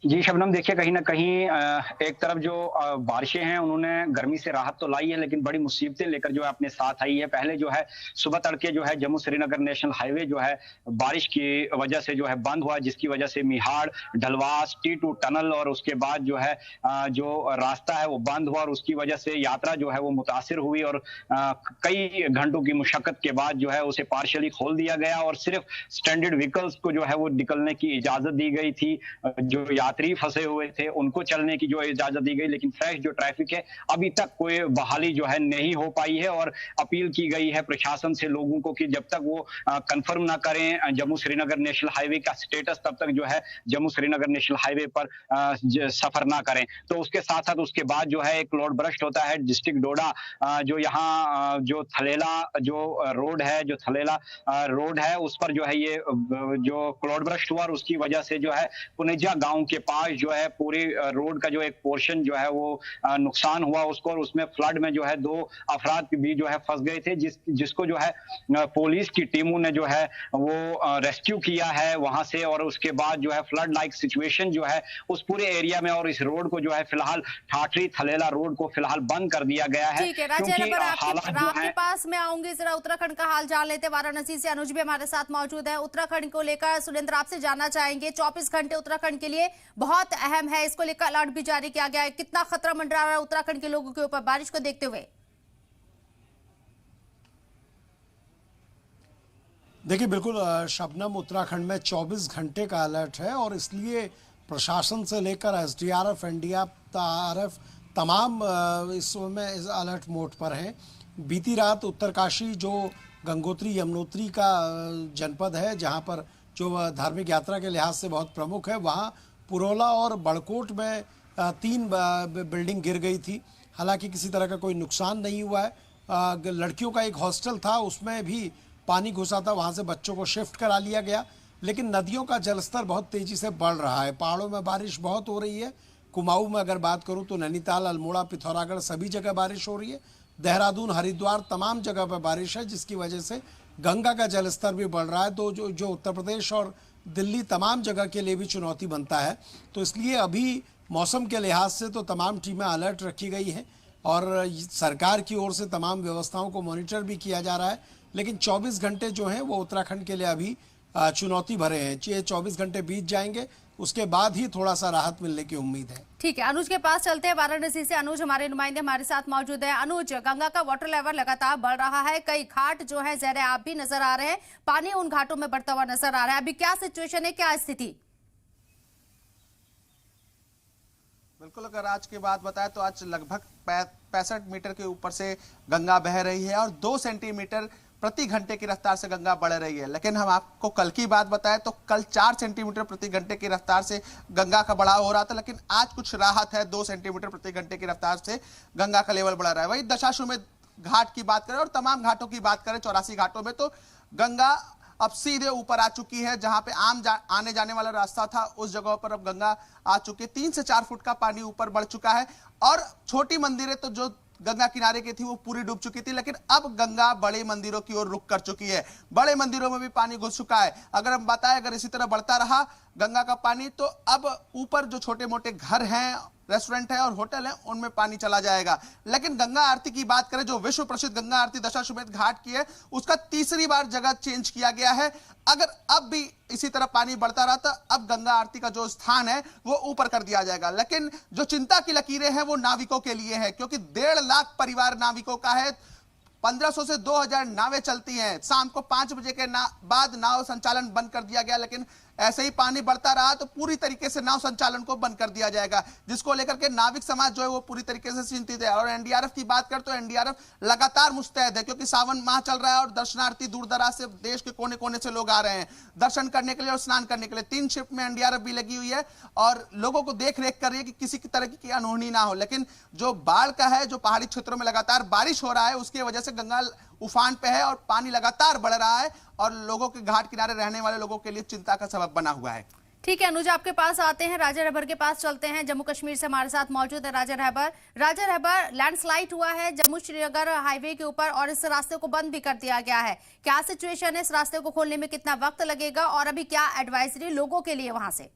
जी, शबनम देखिए कहीं न कहीं एक तरफ जो बारिशें हैं उन्होंने गर्मी से राहत तो लाई है लेकिन बड़ी मुसीबतें लेकर जो है अपने साथ आई है। पहले जो है सुबह तड़के जो है जम्मू श्रीनगर नेशनल हाईवे जो है बारिश की वजह से जो है बंद हुआ जिसकी वजह से मिहाड़, ढलवास, T2 टनल और उसके बाद जो है जो रास्ता है वो बंद हुआ और उसकी वजह से यात्रा जो है वो मुतासिर हुई और कई घंटों की मुशक्कत के बाद जो है उसे पार्शियली खोल दिया गया और सिर्फ स्टैंडर्ड व्हीकल्स को जो है वो निकलने की इजाज़त दी गई थी। जो यात्री फंसे हुए थे उनको चलने की जो इजाजत दी गई लेकिन फ्रेश जो ट्रैफिक है अभी तक कोई बहाली जो है नहीं हो पाई है और अपील की गई है प्रशासन से लोगों को कि जब तक वो कंफर्म ना करें जम्मू श्रीनगर नेशनल हाईवे का स्टेटस तब तक जो है जम्मू श्रीनगर नेशनल हाईवे पर सफर ना करें। तो उसके साथ साथ उसके बाद जो है एक लोड ब्रस्ट होता है डिस्ट्रिक्ट डोडा जो यहाँ जो थलेला जो रोड है जो थलेला रोड है उस पर जो है ये जो क्लाउड ब्रस्ट हुआ और उसकी वजह से जो है पुनेजा गांव के पास जो है पूरे रोड का जो एक पोर्शन जो है वो नुकसान हुआ उसको और उसमें फ्लड में जो है 2 अफराद भी जो है फंस गए थे जिसको जो है पुलिस की टीमों ने जो है वो रेस्क्यू किया है वहां से और उसके बाद जो है फ्लड लाइक सिचुएशन जो है उस पूरे एरिया में और इस रोड को जो है फिलहाल ठाठरी थलेला रोड को फिलहाल बंद कर दिया गया है ठीक है क्योंकि राजेंद्र, हालात जो आपके है। पास मैं आऊंगी, जरा उत्तराखंड का हाल जान लेते। वाराणसी से अनुज भी हमारे साथ मौजूद है। उत्तराखंड को लेकर सुरेंद्र आपसे जानना चाहेंगे, 24 घंटे उत्तराखंड के लिए बहुत अहम है, इसको लेकर अलर्ट भी जारी किया गया है। कितना खतरा मंडरा रहा है उत्तराखंड के लोगों के ऊपर बारिश को देखते हुए? देखिए बिल्कुल शबनम, उत्तराखंड में 24 घंटे का अलर्ट है और इसलिए प्रशासन से लेकर एसडीआरएफ, एनडीआरएफ तमाम इस समय इस अलर्ट मोड पर हैं। बीती रात उत्तरकाशी जो गंगोत्री यमुनोत्री का जनपद है, जहां पर जो धार्मिक यात्रा के लिहाज से बहुत प्रमुख है, वहां पुरोला और बड़कोट में 3 बिल्डिंग गिर गई थी। हालांकि किसी तरह का कोई नुकसान नहीं हुआ है। लड़कियों का एक हॉस्टल था, उसमें भी पानी घुसा था, वहाँ से बच्चों को शिफ्ट करा लिया गया। लेकिन नदियों का जलस्तर बहुत तेज़ी से बढ़ रहा है। पहाड़ों में बारिश बहुत हो रही है। कुमाऊं में अगर बात करूं तो नैनीताल, अल्मोड़ा, पिथौरागढ़ सभी जगह बारिश हो रही है। देहरादून, हरिद्वार तमाम जगह पर बारिश है, जिसकी वजह से गंगा का जलस्तर भी बढ़ रहा है। तो जो उत्तर प्रदेश और दिल्ली तमाम जगह के लिए भी चुनौती बनता है। तो इसलिए अभी मौसम के लिहाज से तो तमाम टीमें अलर्ट रखी गई हैं और सरकार की ओर से तमाम व्यवस्थाओं को मॉनिटर भी किया जा रहा है। लेकिन 24 घंटे जो हैं वो उत्तराखंड के लिए अभी चुनौती भरे हैं। ये 24 घंटे बीत जाएंगे, उसके बाद ही थोड़ा सा राहत मिलने की उम्मीद है। ठीक है, अनुज के पास चलते हैं। वाराणसी से अनुज हमारे नुमाइंदे हमारे साथ मौजूद है। अनुज, गंगा का वाटर लेवल लगातार बढ़ रहा है, कई घाट जो है ज़ेरे आब भी नजर आ रहे हैं, पानी उन घाटों में बढ़ता हुआ नजर आ रहा है। अभी क्या सिचुएशन है, क्या स्थिति? बिल्कुल, अगर आज की बात बताएं तो आज लगभग 65 मीटर के ऊपर से गंगा बह रही है और 2 सेंटीमीटर प्रति घंटे की रफ्तार से गंगा बढ़ रही है। लेकिन हम आपको कल की बात बताएं तो कल 4 सेंटीमीटर प्रति घंटे की रफ्तार से गंगा का बढ़ाव हो रहा था, लेकिन आज कुछ राहत है। 2 सेंटीमीटर प्रति घंटे की रफ्तार से गंगा का लेवल बढ़ रहा है। वही दशाश्वमेध घाट की बात करें और तमाम घाटों की बात करें, 84 घाटों में, तो गंगा अब सीधे ऊपर आ चुकी है। जहां पे आने जाने वाला रास्ता था उस जगह पर अब गंगा आ चुकी है। 3 से 4 फुट का पानी ऊपर बढ़ चुका है और छोटी मंदिरें तो जो गंगा किनारे की थी वो पूरी डूब चुकी थी, लेकिन अब गंगा बड़े मंदिरों की ओर रुख कर चुकी है। बड़े मंदिरों में भी पानी घुस चुका है। अगर हम बताएं, अगर इसी तरह बढ़ता रहा गंगा का पानी तो अब ऊपर जो छोटे मोटे घर हैं, रेस्टोरेंट है और होटल है, उनमें पानी चला जाएगा। लेकिन गंगा आरती की बात करें, जो विश्व प्रसिद्ध गंगा आरती दशाश्वमेध घाट की है, उसका तीसरी बार जगह चेंज किया गया है। अगर अब भी इसी तरह पानी बढ़ता रहा तो अब गंगा आरती का जो स्थान है वो ऊपर कर दिया जाएगा। लेकिन जो चिंता की लकीरें हैं वो नाविकों के लिए है, क्योंकि 1.5 लाख परिवार नाविकों का है। 1500 से 2000 नावें चलती हैं। शाम को 5 बजे के बाद नाव संचालन बंद कर दिया गया, लेकिन ऐसे ही पानी बढ़ता रहा तो पूरी तरीके से नाव संचालन को बंद कर दिया जाएगा, जिसको लेकर के नाविक समाज जो है वो पूरी तरीके से चिंतित है। और एनडीआरएफ की बात कर तो एनडीआरएफ लगातार मुस्तैद है, क्योंकि सावन माह चल रहा है और दर्शनार्थी दूर दराज से देश के कोने कोने से लोग आ रहे हैं दर्शन करने के लिए और स्नान करने के लिए। 3 शिफ्ट में एनडीआरएफ भी लगी हुई है और लोगों को देख रेख कर रही है कि किसी तरह की अनहोनी ना हो। लेकिन जो बाढ़ का है, जो पहाड़ी क्षेत्रों में लगातार बारिश हो रहा है, उसकी वजह से गंगा उफान पे है और पानी लगातार बढ़ रहा है और लोगों के घाट किनारे रहने वाले लोगों के लिए चिंता का सबब बना हुआ है। ठीक है अनुज, आपके पास आते हैं, राजा रहबर के पास चलते हैं। जम्मू कश्मीर से हमारे साथ मौजूद है राजा रहबर। राजा रहबर, लैंडस्लाइड हुआ है जम्मू श्रीनगर हाईवे के ऊपर और इस रास्ते को बंद भी कर दिया गया है। क्या सिचुएशन है, इस रास्ते को खोलने में कितना वक्त लगेगा और अभी क्या एडवाइजरी लोगों के लिए वहां से?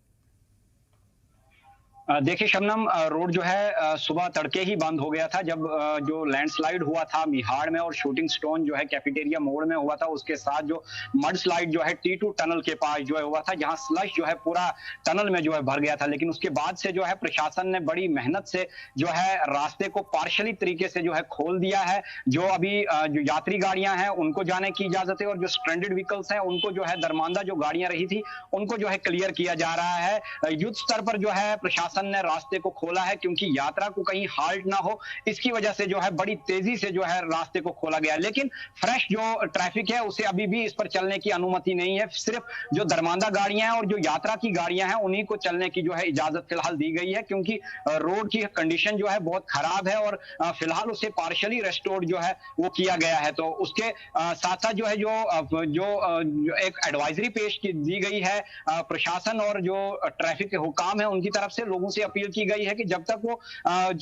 देखिए शबनम, रोड जो है सुबह तड़के ही बंद हो गया था जब जो लैंडस्लाइड हुआ था मिहाड़ में और शूटिंग स्टोन जो है कैफेटेरिया मोड़ में हुआ था, उसके साथ जो मड स्लाइड जो है T2 टनल के पास जो है हुआ था, जहां स्लश जो है पूरा टनल में जो है भर गया था। लेकिन उसके बाद से जो है प्रशासन ने बड़ी मेहनत से जो है रास्ते को पार्शली तरीके से जो है खोल दिया है। जो अभी जो यात्री गाड़ियां हैं उनको जाने की इजाजत है और जो स्ट्रैंडेड व्हीकल्स हैं उनको जो है दरमांदा जो गाड़ियां रही थी उनको जो है क्लियर किया जा रहा है। युद्ध स्तर पर जो है प्रशासन ने रास्ते को खोला है क्योंकि यात्रा को कहीं हाल्ट ना हो, इसकी वजह से जो है बड़ी तेजी से जो है रास्ते को खोला गया। लेकिन फ्रेश जो ट्रैफिक है उसे अभी भी इस पर चलने की अनुमति नहीं है। सिर्फ जो दरमांदा गाड़ियां हैं और जो यात्रा की गाड़ियां हैं उन्हीं को चलने की जो है इजाजत फिलहाल दी गई है, क्योंकि रोड की कंडीशन जो है बहुत खराब है और फिलहाल उसे पार्शली रेस्टोर्ड जो है वो किया गया है। तो उसके साथ साथ जो है जो एक एडवाइजरी पेश दी गई है प्रशासन और जो ट्रैफिक के हुकाम है उनकी तरफ से, लोगों से अपील की गई है कि जब तक वो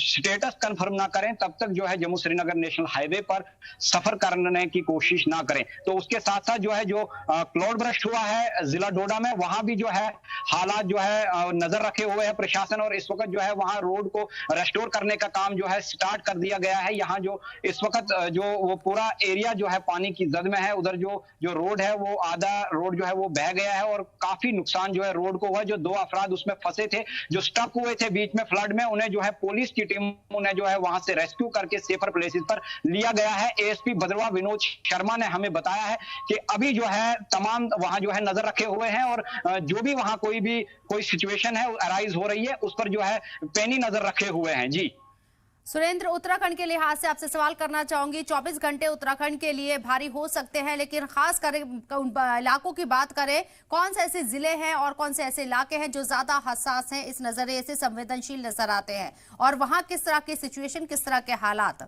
स्टेटस कंफर्म ना करें तब तक जो है जम्मू श्रीनगर नेशनल हाईवे पर सफर करने की कोशिश ना करें। तो उसके साथ साथ जो है जो क्लाउड बर्स्ट हुआ है जिला डोडा में, वहां भी जो है हालात जो है नजर रखे हुए है प्रशासन और इस वक्त जो है वहां रोड को रेस्टोर करने का काम जो है स्टार्ट कर दिया गया है। यहाँ जो इस वक्त जो वो पूरा एरिया जो है पानी की जद में है, उधर जो रोड है वो आधा रोड जो है वो बह गया है और काफी नुकसान जो है रोड को हुआ। जो 2 अफराद उसमें फंसे थे, जो स्टक हुए थे बीच में फ्लड में, उन्हें जो है पुलिस की टीम ने जो है वहां से रेस्क्यू करके सेफर प्लेसेस पर लिया गया है। एएसपी भद्रवाह विनोद शर्मा ने हमें बताया है कि अभी जो है तमाम वहां जो है नजर रखे हुए हैं और जो भी वहां कोई सिचुएशन है अराइज हो रही है उस पर जो है पैनी नजर रखे हुए हैं। जी सुरेंद्र, उत्तराखंड के लिहाज से आपसे सवाल करना चाहूंगी। 24 घंटे उत्तराखंड के लिए भारी हो सकते हैं, लेकिन खास कर उन इलाकों की बात करें, कौन से ऐसे जिले हैं और कौन से ऐसे इलाके हैं जो ज्यादा हसास हैं, इस नजरिए से संवेदनशील नजर आते हैं, और वहां किस तरह की सिचुएशन, किस तरह के हालात?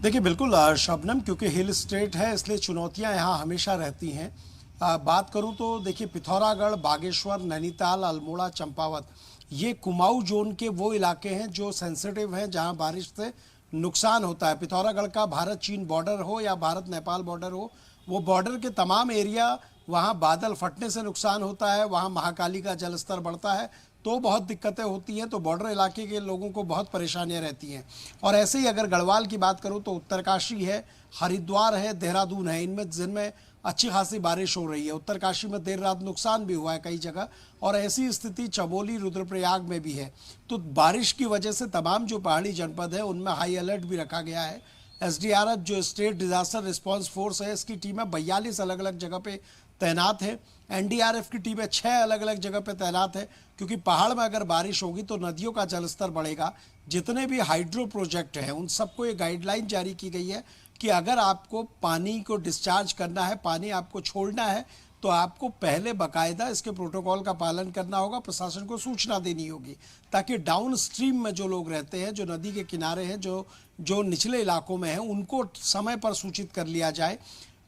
देखिए बिल्कुल शबनम, क्योंकि हिल स्टेट है इसलिए चुनौतियां यहाँ हमेशा रहती हैं। बात करूं तो देखिए पिथौरागढ़, बागेश्वर, नैनीताल, अल्मोड़ा, चंपावत, ये कुमाऊं जोन के वो इलाके हैं जो सेंसिटिव हैं, जहां बारिश से नुकसान होता है। पिथौरागढ़ का भारत चीन बॉर्डर हो या भारत नेपाल बॉर्डर हो, वो बॉर्डर के तमाम एरिया, वहाँ बादल फटने से नुकसान होता है, वहाँ महाकाली का जलस्तर बढ़ता है, तो बहुत दिक्कतें होती हैं। तो बॉर्डर इलाके के लोगों को बहुत परेशानियां रहती हैं। और ऐसे ही अगर गढ़वाल की बात करूं तो उत्तरकाशी है, हरिद्वार है, देहरादून है, इनमें जिनमें अच्छी खासी बारिश हो रही है। उत्तरकाशी में देर रात नुकसान भी हुआ है कई जगह, और ऐसी स्थिति चमोली, रुद्रप्रयाग में भी है। तो बारिश की वजह से तमाम जो पहाड़ी जनपद है उनमें हाई अलर्ट भी रखा गया है। एसडीआरएफ जो स्टेट डिजास्टर रिस्पांस फोर्स है, इसकी टीमें 42 अलग अलग जगह पे तैनात है। एनडीआरएफ की टीमें 6 अलग अलग जगह पे तैनात है, क्योंकि पहाड़ में अगर बारिश होगी तो नदियों का जलस्तर बढ़ेगा। जितने भी हाइड्रो प्रोजेक्ट हैं उन सबको ये गाइडलाइन जारी की गई है कि अगर आपको पानी को डिस्चार्ज करना है, पानी आपको छोड़ना है, तो आपको पहले बाकायदा इसके प्रोटोकॉल का पालन करना होगा, प्रशासन को सूचना देनी होगी, ताकि डाउन स्ट्रीम में जो लोग रहते हैं, जो नदी के किनारे हैं, जो निचले इलाकों में हैं, उनको समय पर सूचित कर लिया जाए।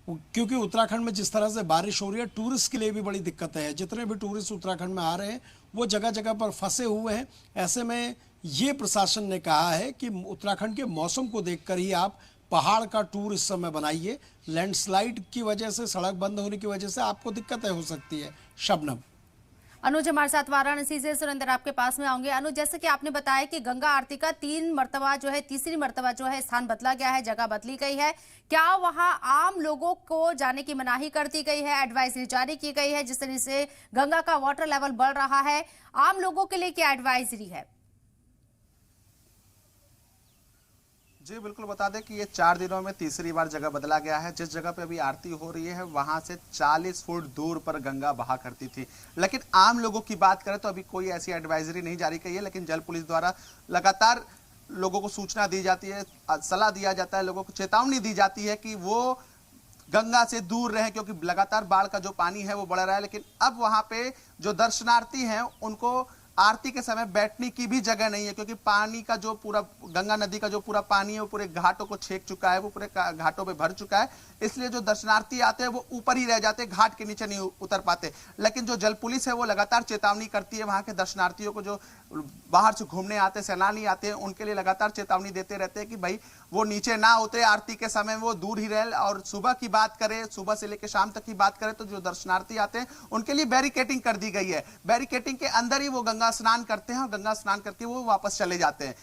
क्योंकि उत्तराखंड में जिस तरह से बारिश हो रही है, टूरिस्ट के लिए भी बड़ी दिक्कतें हैं। जितने भी टूरिस्ट उत्तराखंड में आ रहे हैं वो जगह जगह पर फंसे हुए हैं। ऐसे में ये प्रशासन ने कहा है कि उत्तराखंड के मौसम को देखकर ही आप पहाड़ का टूर इस समय बनाइए। लैंडस्लाइड की वजह से, सड़क बंद होने की वजह से आपको दिक्कतें हो सकती है। शबनम, अनुज हमारे साथ वाराणसी से, सुरेंद्र आपके पास में आऊंगे। अनुज, जैसे कि आपने बताया कि गंगा आरती का 3 मरतबा जो है, तीसरी मरतबा जो है स्थान बदला गया है, जगह बदली गई है। क्या वहां आम लोगों को जाने की मनाही कर दी गई है, एडवाइजरी जारी की गई है? जिस तरह से गंगा का वाटर लेवल बढ़ रहा है, आम लोगों के लिए क्या एडवाइजरी है? जी बिल्कुल, बता दें कि ये 4 दिनों में तीसरी बार जगह बदला गया है। जिस जगह पे अभी आरती हो रही है वहां से 40 फुट दूर पर गंगा बहा करती थी। लेकिन आम लोगों की बात करें तो अभी कोई ऐसी एडवाइजरी नहीं जारी की है, लेकिन जल पुलिस द्वारा लगातार लोगों को सूचना दी जाती है, सलाह दिया जाता है, लोगों को चेतावनी दी जाती है कि वो गंगा से दूर रहें, क्योंकि लगातार बाढ़ का जो पानी है वो बढ़ रहा है। लेकिन अब वहां पे जो दर्शनार्थी हैं उनको आरती के समय बैठने की भी जगह नहीं है, क्योंकि पानी का जो पूरा गंगा नदी का जो पूरा पानी है वो पूरे घाटों को छेक चुका है, वो पूरे घाटों पे भर चुका है। इसलिए जो दर्शनार्थी आते हैं वो ऊपर ही रह जाते हैं, घाट के नीचे नहीं उतर पाते। लेकिन जो जल पुलिस है वो लगातार चेतावनी करती है, वहां के दर्शनार्थियों को, जो बाहर से घूमने आते सैलानी आते हैं, उनके लिए लगातार चेतावनी देते रहते हैं कि भाई वो नीचे ना उतरे, आरती के समय वो दूर ही रहे। और सुबह की बात करें, सुबह से लेकर शाम तक की बात करें तो जो दर्शनार्थी आते हैं उनके लिए बैरिकेटिंग कर दी गई है। बैरिकेटिंग के अंदर ही वो गंगा स्नान करते हैं और गंगा स्नान करके वो वापस चले जाते हैं।